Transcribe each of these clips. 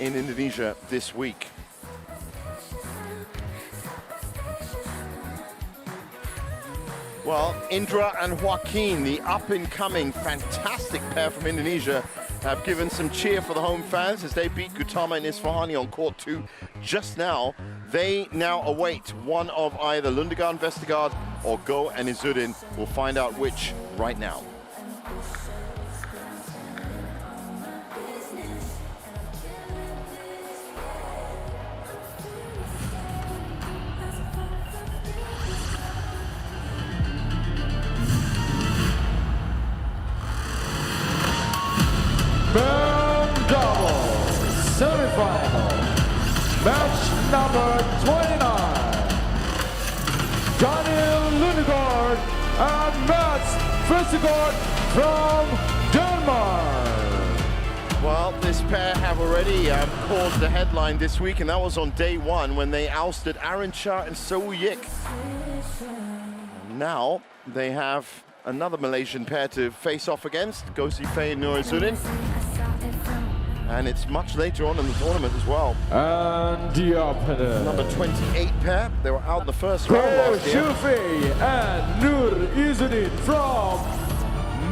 in Indonesia this week. Well, Indra and Joaquin, the up-and-coming fantastic pair from Indonesia, have given some cheer for the home fans as they beat Gautama and Isfahani on court 2 just now. They now await one of either Lundgaard and Vestergaard or Go and Izzuddin. We'll find out which right now. Men doubles semifinal, match number 29. Lundgaard and Vestergaard from Denmark. Well, this pair have already caused the headline this week, and that was on day 1 when they ousted Arincha and Souyik. Now they have another Malaysian pair to face off against, Gosifei and Nur Izzuddin. And it's much later on in the tournament as well. And the opponent, number 28 pair. They were out in the first round last year. Gosifei and Nur Izzuddin from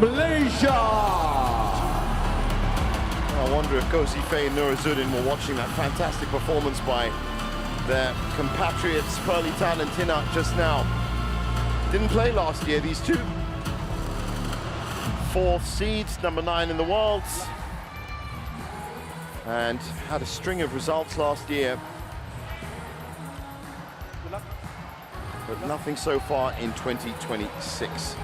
Malaysia. I wonder if Gosifei and Nur Izzuddin were watching that fantastic performance by their compatriots Perlitan and Tinak just now. Didn't play last year, these two. 4th seeds, number 9 in the world. And had a string of results last year. But nothing so far in 2026.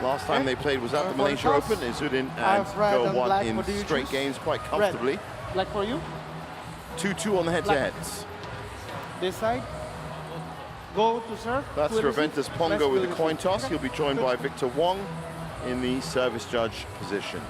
Last time they played was at the Malaysia Open. Izzuddin and Go won in straight games quite comfortably. Black for you? 2-2 on the head-to-heads. This side. Go to serve. That's Reventus Pongo with the coin toss. He'll be joined by Victor Wong in the service judge position.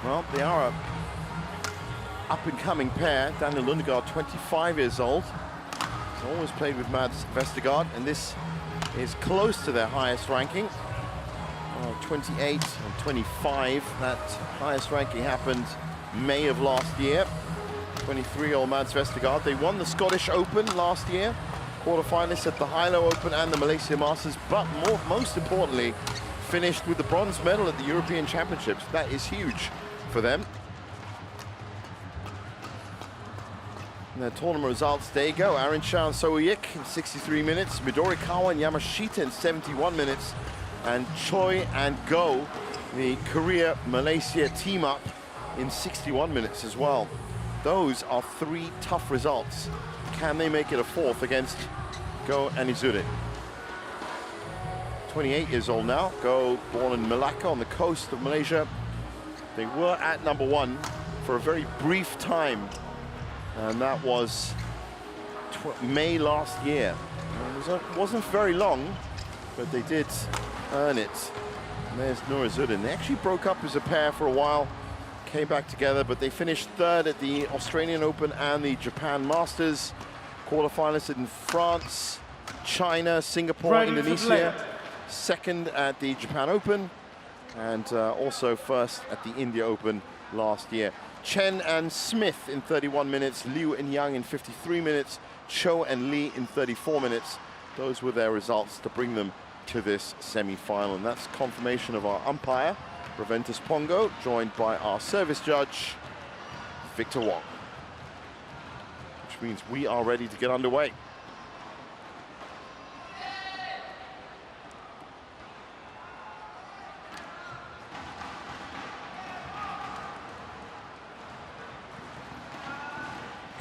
Well, they are a up-and-coming pair. Daniel Lundgaard, 25 years old. He's always played with Mads Vestergaard, and this is close to their highest ranking. 28 and 25. That highest ranking happened May of last year. 23-year-old Mads Vestergaard. They won the Scottish Open last year, quarterfinalists at the Hilo Open and the Malaysia Masters, but most importantly, finished with the bronze medal at the European Championships. That is huge for them. And their tournament results, there you go. Arincha and Souyik in 63 minutes, Midorikawa and Yamashita in 71 minutes, and Choi and Go, the Korea-Malaysia team-up, in 61 minutes as well. Those are 3 tough results. Can they make it a 4th against Go and Izzuddin? 28 years old now. Go, born in Malacca on the coast of Malaysia. They were at number 1 for a very brief time, and that was May last year. It wasn't very long, but they did earn it. And there's Nur Izzuddin. They actually broke up as a pair for a while, came back together, but they finished 3rd at the Australian Open and the Japan Masters. Quarterfinalists in France, China, Singapore, Indonesia. 2nd at the Japan Open, and also 1st at the India Open last year. Chen and Smith in 31 minutes, Liu and Yang in 53 minutes, Cho and Lee in 34 minutes. Those were their results to bring them to this semi-final, and that's confirmation of our umpire, Reventus Pongo, joined by our service judge, Victor Wong. Which means we are ready to get underway.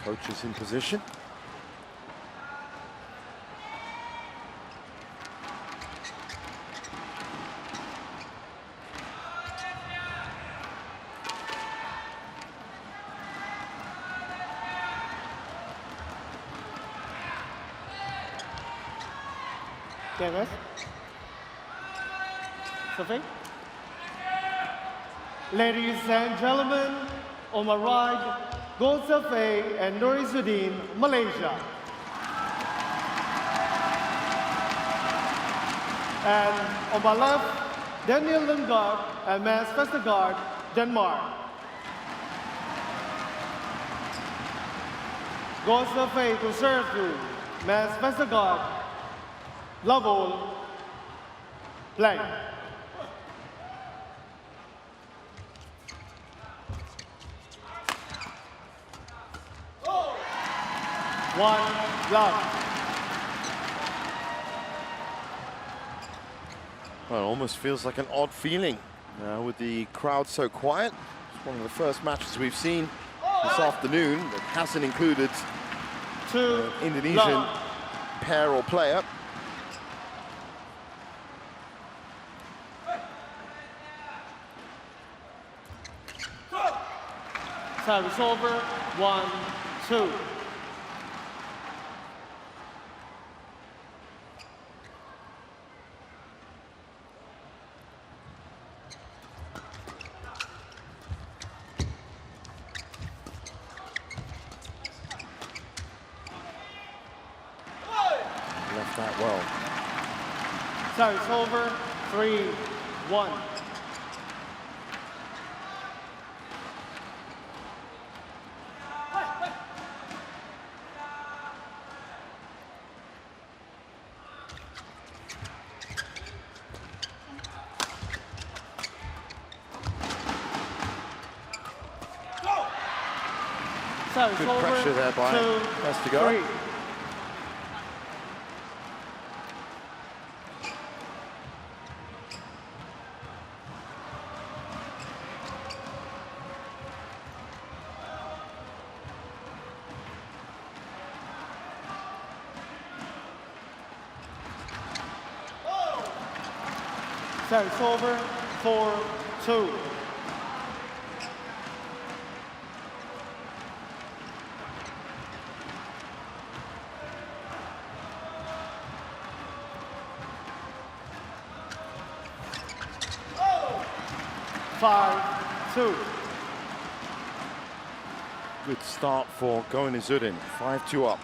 Coaches in position. Dennis. Sophie. Ladies and gentlemen, on my right, Gold Sophie and Nur Izzuddin, Malaysia. And on my left, Daniel Lundgaard and Mads Vestergaard, Denmark. Gold Sophie to serve to Mads Vestergaard, level, play. One love. Well, it almost feels like an odd feeling with the crowd so quiet. It's one of the first matches we've seen this afternoon that hasn't included Indonesian pair or player. Service over, 1-2. Left that well. Service over, 3-1. Good pressure there by Vestergaard. 3. Service over, 4-2. Good start for going Izzuddin, 5-2 up.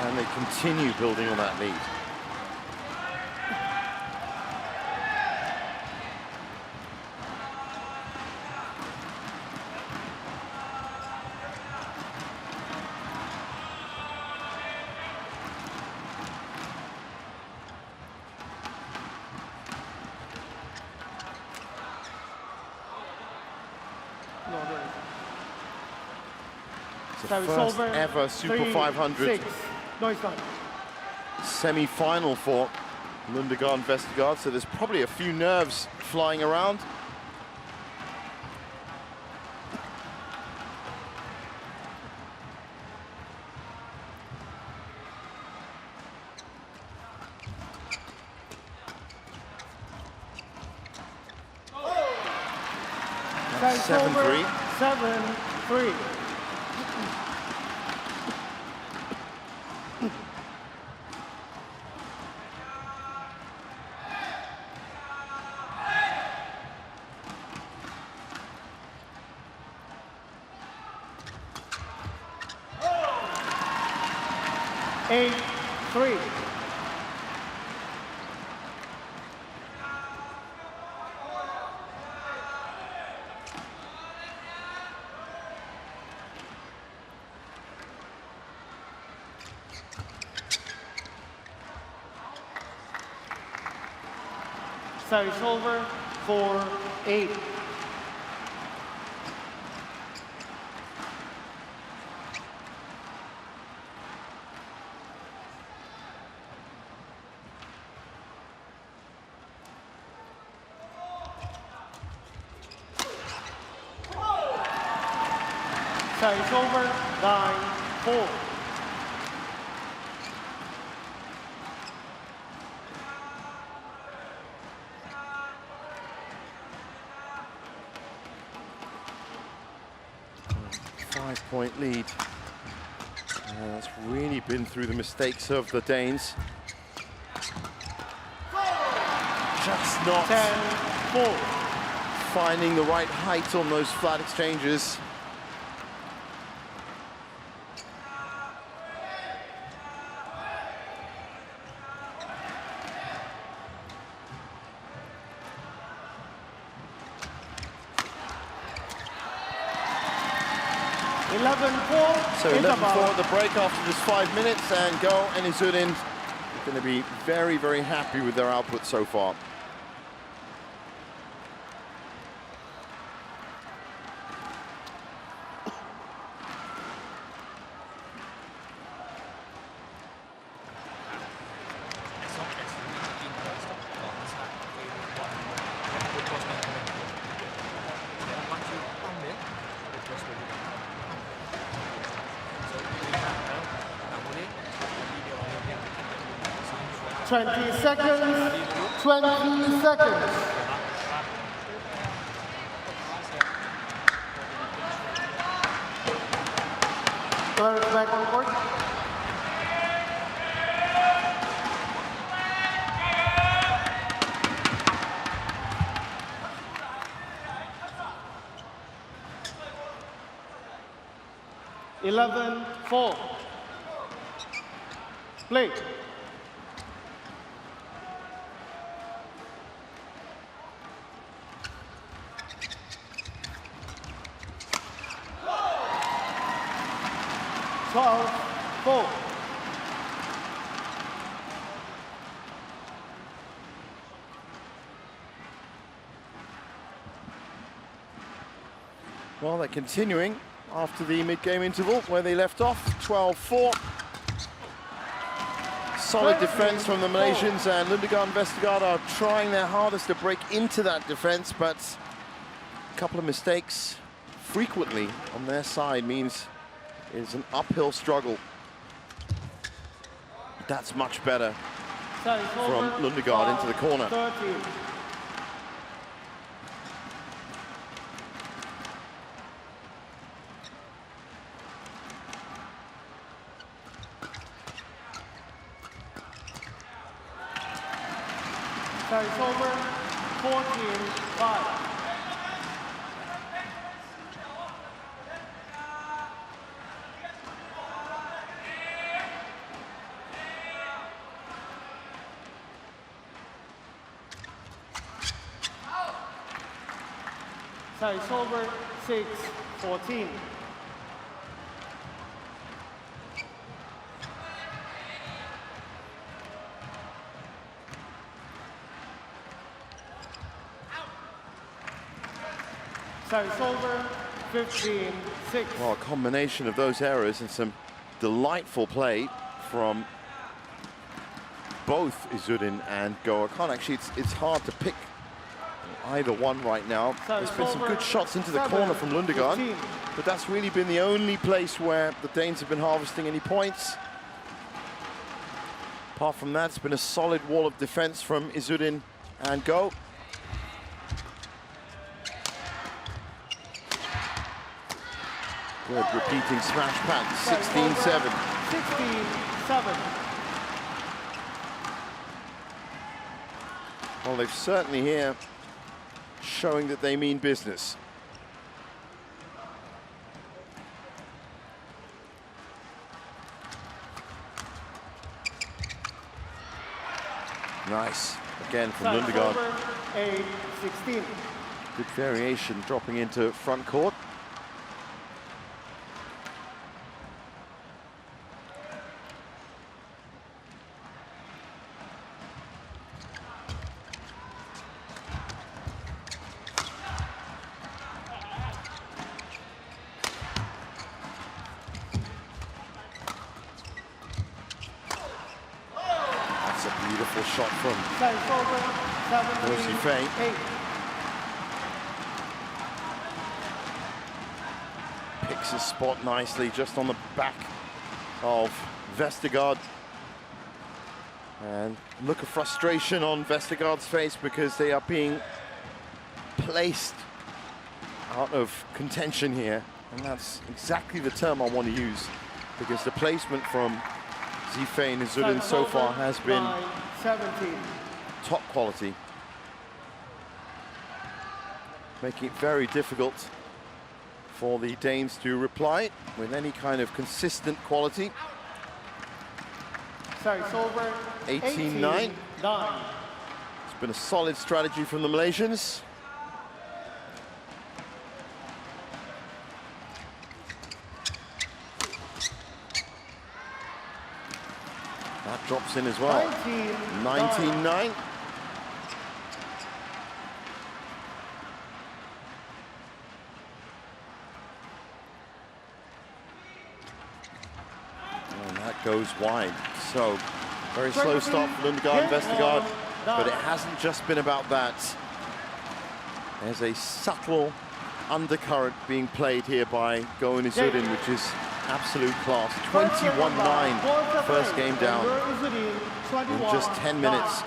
And they continue building on that lead. It's the first ever Super 500 semi-final for Lundgaard and Vestergaard, so there's probably a few nerves flying around. That's 7-3. 7-3. Service over, 4-8. Service over, 9-4. Five-point lead. And that's really been through the mistakes of the Danes. Just not 10-4. finding the right height on those flat exchanges. So 11-4 at the break after just 5 minutes, and Go and Izzuddin are going to be very, very happy with their output so far. Twenty seconds. 20 seconds. Players back on court. Eleven, 4. Play. Well, they're continuing after the mid-game interval where they left off, 12-4. Solid defense from the Malaysians, and Lundgaard and Vestergaard are trying their hardest to break into that defense, but a couple of mistakes frequently on their side means it's an uphill struggle. That's much better from Lundgaard into the corner. 30. Service over, 14-5. Service over, 6-14. Service over, 15-6. Well, a combination of those errors and some delightful play from both Izzuddin and Go. I can't actually, it's hard to pick either one right now. There's been some good shots into the corner from Lundgaard, but that's really been the only place where the Danes have been harvesting any points. Apart from that, it's been a solid wall of defense from Izzuddin and Go. Good repeating smash pattern, 16-7. 16-7. Well, they've certainly here showing that they mean business. Nice, again from Lundgaard. 8-16. Good variation dropping into front court. Beautiful shot from Mercy Faye. 8. picks his spot nicely, just on the back of Vestergaard. And look of frustration on Vestergaard's face because they are being placed out of contention here. And that's exactly the term I want to use, because the placement from Zifei and Izzuddin so far has been top quality, making it very difficult for the Danes to reply with any kind of consistent quality. Sorry, it's over. 18-9. It's been a solid strategy from the Malaysians. That drops in as well. 19-9. And that goes wide. So, very slow start for Lundgaard and Vestergaard, but it hasn't just been about that. There's a subtle undercurrent being played here by Go and Izzuddin, which is absolute class. 21-9, first game down in just 10 minutes.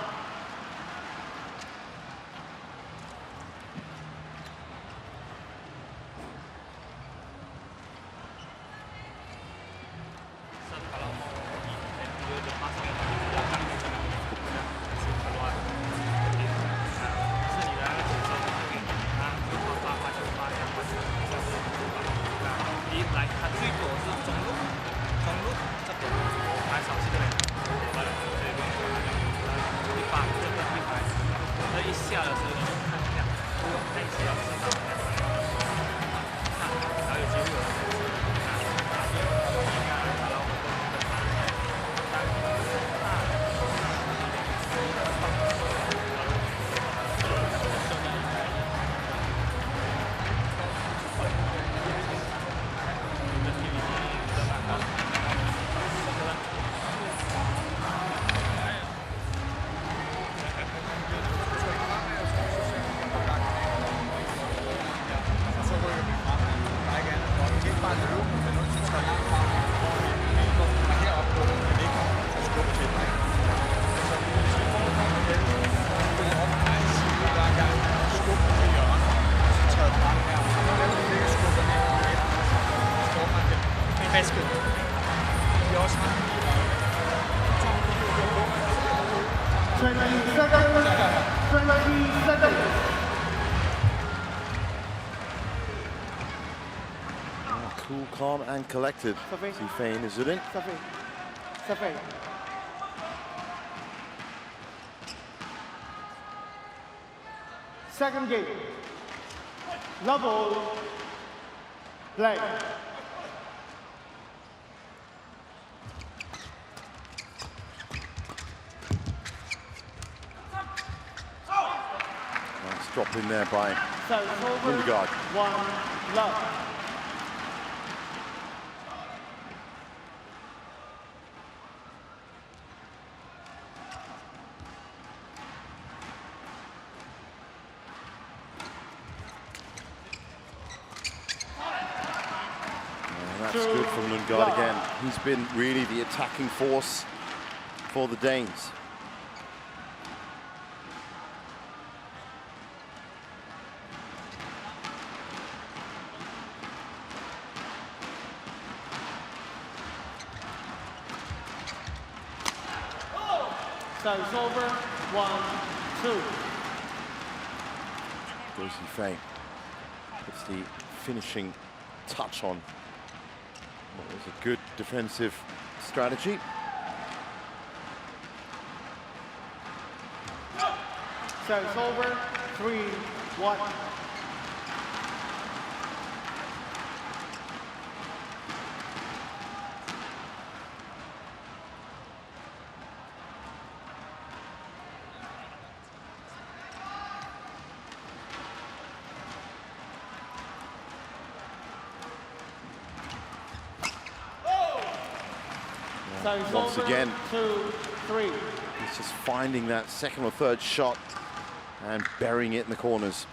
Cool, calm, and collected. Zifei and Izzuddin. Second game. Level play. Nice drop in there by Lundgaard. 1 love. That's good from Lundgaard again. He's been really the attacking force for the Danes. Service over, 1-2. Goes Zifei. It's the finishing touch on what was a good defensive strategy. Service over, 3-1. Once again, 2-3. he's just finding that second or third shot and burying it in the corners.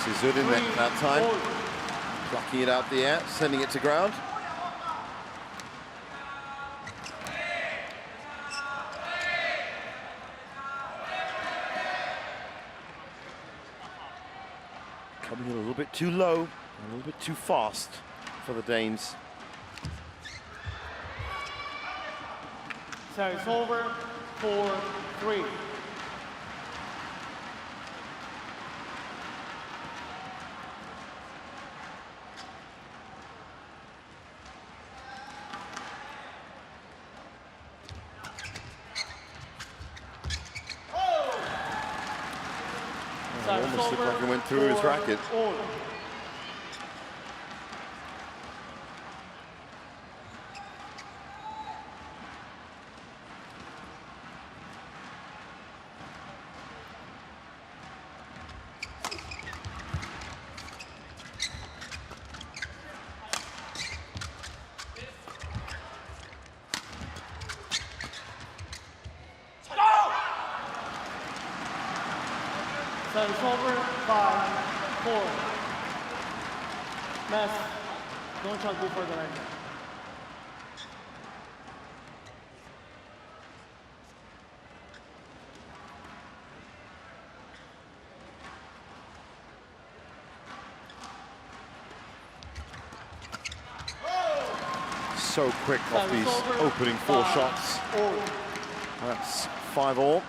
Izzuddin that time, plucking it out the air, sending it to ground. Coming in a little bit too low, a little bit too fast for the Danes. Service over, 4-3. Almost looked like it went through his racket. Service over, 5-4. Mess. Don't try to go further right now. So quick off these opening 4 shots. That's 5-all.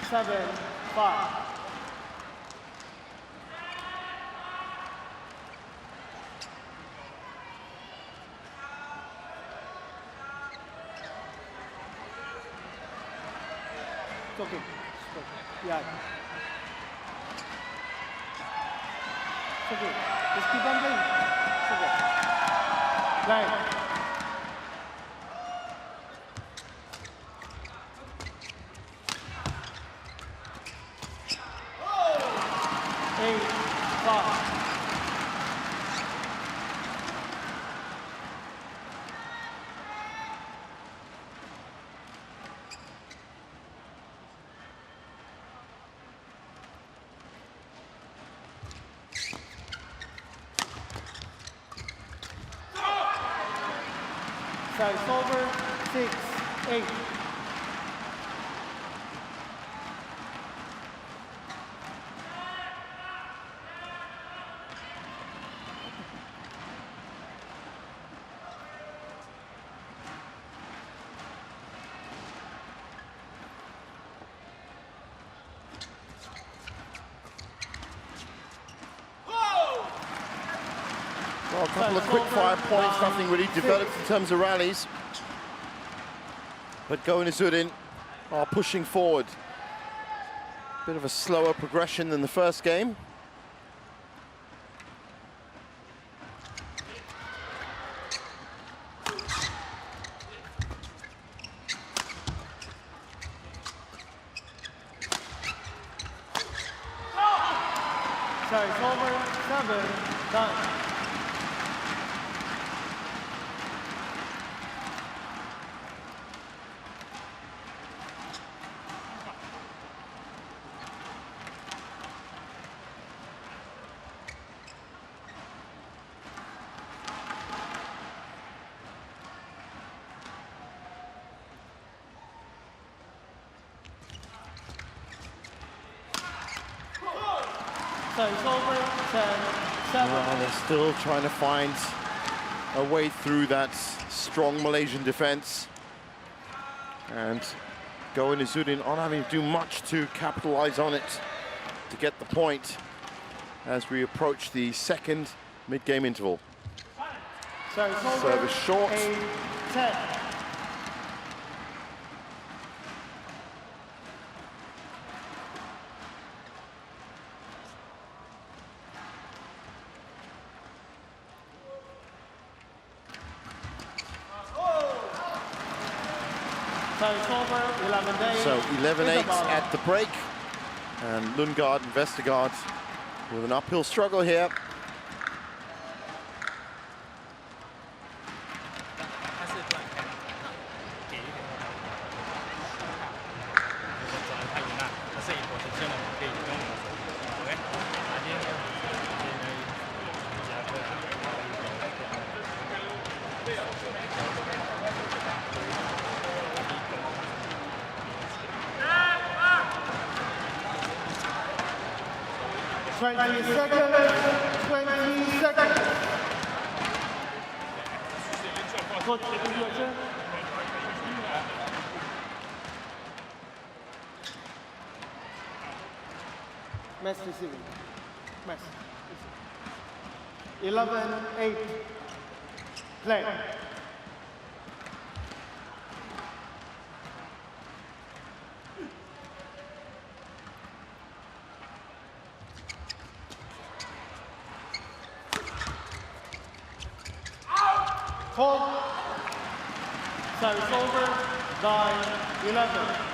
Seven, 5. It's okay. Yeah. It's okay. Just keep on playing. It's okay. Right. Service over, 6-8. Well, a couple of quick fire points, nothing really developed in terms of rallies. But Go and Izzuddin are pushing forward. Bit of a slower progression than the first game. Sorry, it's over, 7-9. So it's over, 10-7. Well, they're still trying to find a way through that strong Malaysian defense. And Go and Izzuddin aren't having to do much to capitalize on it to get the point as we approach the second mid-game interval. So it's over, Service short. 8-7. 10. So 11-8 at the break, and Lundgaard and Vestergaard with an uphill struggle here. Match receiving. Match. 11-8. Play. Hold. Service over. 9-11.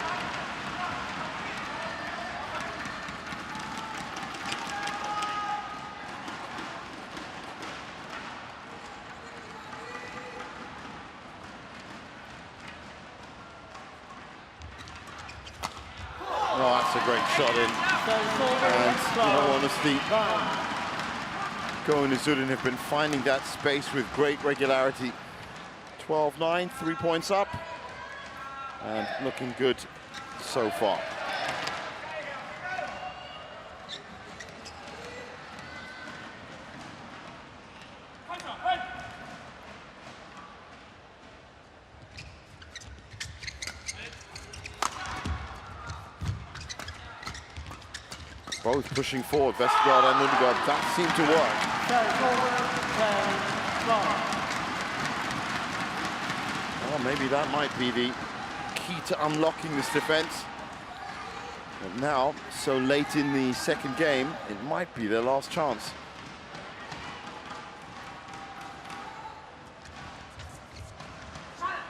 Oh, that's a great shot in. And in all honesty, Go and Izzuddin have been finding that space with great regularity. 12-9, 3 points up, and looking good so far. Both pushing forward, Vestergaard and Lundgaard. That seemed to work. Well, maybe that might be the key to unlocking this defense. But now, so late in the second game, it might be their last chance.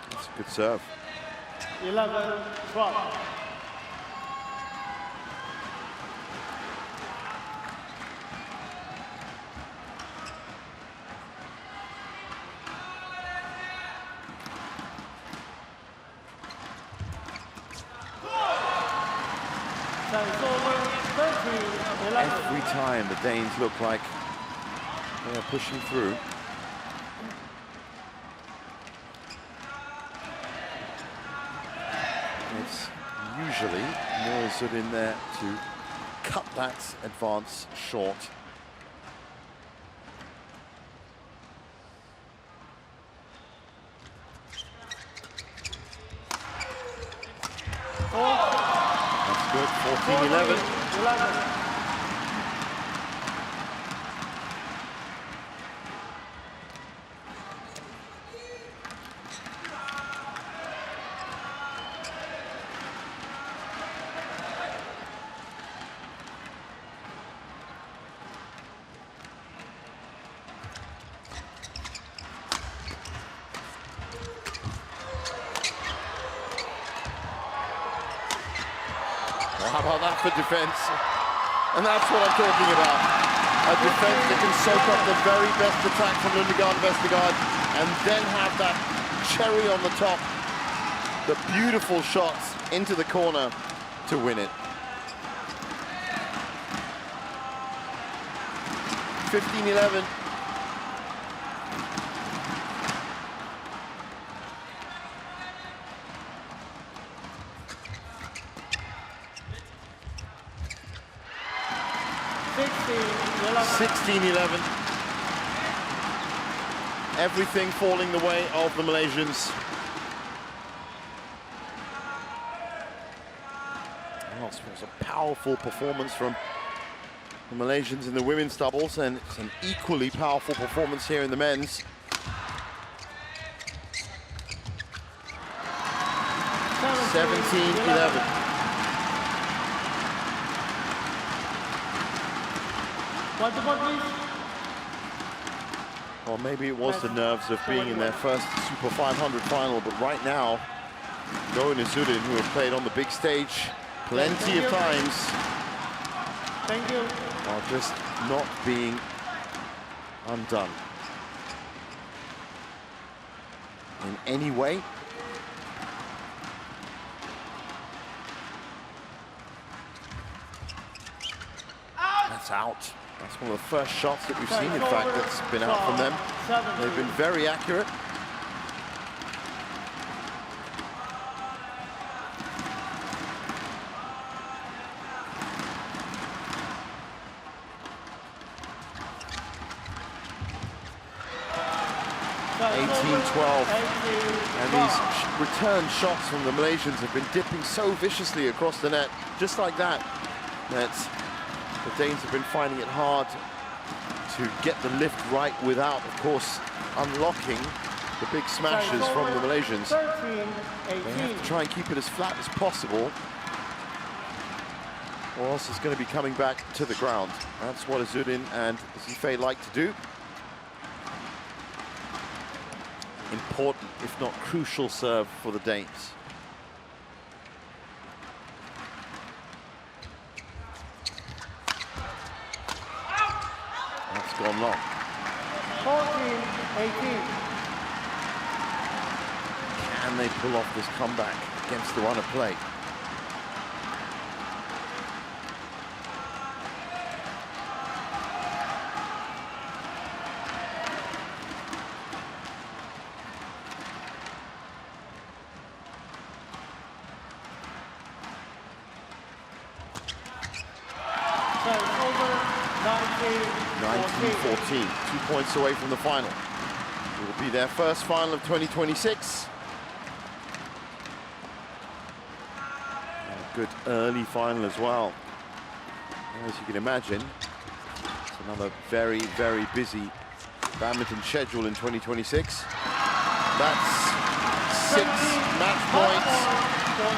That's a good serve. 11-12. Every time the Danes look like they are pushing through. It's usually more Izzuddin there to cut that advance short. That's good, 14-11. How about that for defense? And that's what I'm talking about. A defense that can soak up the very best attack from Lundgaard and Vestergaard and then have that cherry on the top. The beautiful shots into the corner to win it. 15-11. Everything falling the way of the Malaysians. Well, it was a powerful performance from the Malaysians in the women's doubles, and it's an equally powerful performance here in the men's. 17-11. Point to point, please. Or maybe it was the nerves of being in their first Super 500 final, but right now, Go and Izzuddin, who have played on the big stage plenty of times, Thank you. are just not being undone in any way. That's out. That's one of the first shots that we've seen, in fact, that's been out from them. They've been very accurate. And these return shots from the Malaysians have been dipping so viciously across the net, just like that, that the Danes have been finding it hard to get the lift right without, of course, unlocking the big smashes from the Malaysians. 13-18. They have to try and keep it as flat as possible, or else it's going to be coming back to the ground. That's what Izzuddin and Zifei like to do. Important, if not crucial, serve for the Danes. That's gone long. 14-18. Can they pull off this comeback against the run of play? Over 19-14, 2 points away from the final. It will be their first final of 2026. And a good early final as well. As you can imagine, it's another very, very busy badminton schedule in 2026. That's 6 match points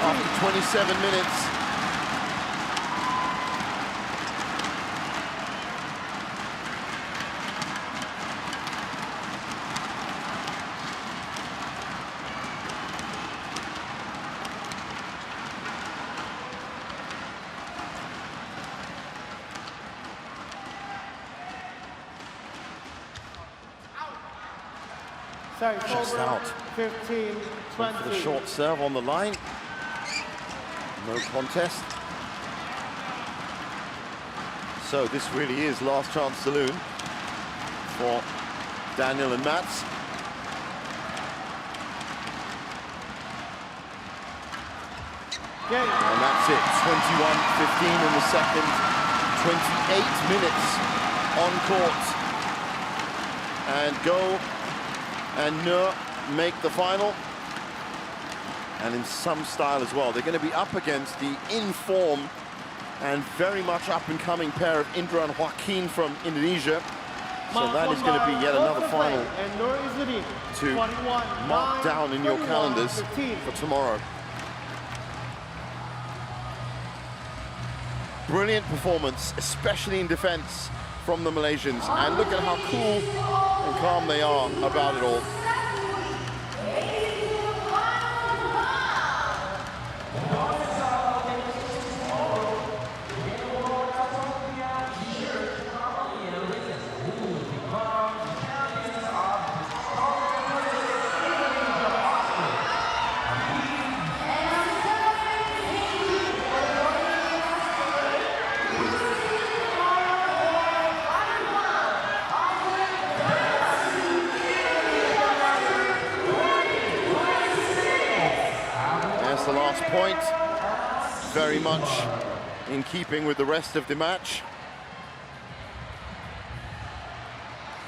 after 27 minutes. Just out. 15-20. For the short serve on the line. No contest. So this really is last chance saloon for Daniel and Mats. And that's it. 21-15 in the second. 28 minutes on court. And Go and Nur make the final, and in some style as well. They're going to be up against the in-form and very much up-and-coming pair of Indra and Joaquin from Indonesia. So that is going to be yet another final to mark down in your calendars for tomorrow. Brilliant performance, especially in defense from the Malaysians. And look at how cool and calm they are about it all. The last point, very much in keeping with the rest of the match.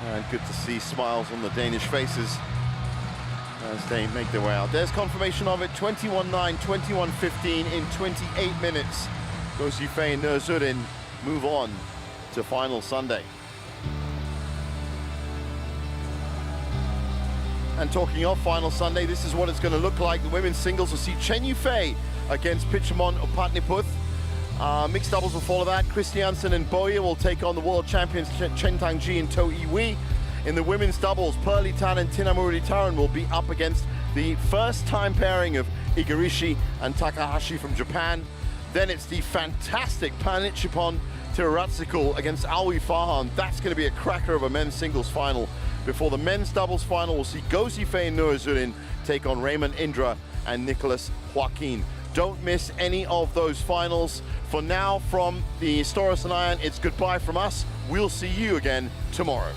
And good to see smiles on the Danish faces as they make their way out. There's confirmation of it, 21-9, 21-15 in 28 minutes. Go Zifei and Izzuddin move on to final Sunday. And talking of final Sunday, this is what it's going to look like. The women's singles will see Chen Yufei against Pitchamon Patniputh. Mixed doubles will follow that. Christiansen and Boya will take on the world champions Chen Tangji and To Iwei. In the women's doubles, Pearly Tan and Tinamuri Taran will be up against the first-time pairing of Igarashi and Takahashi from Japan. Then it's the fantastic Panichipon Teraratsikul against Alwi Farhan. That's going to be a cracker of a men's singles final. Before the men's doubles final, we'll see Go Zifei and Nur Izzuddin take on Raymond Indra and Nicholas Joaquin. Don't miss any of those finals. For now, from the Istora Senayan, it's goodbye from us. We'll see you again tomorrow.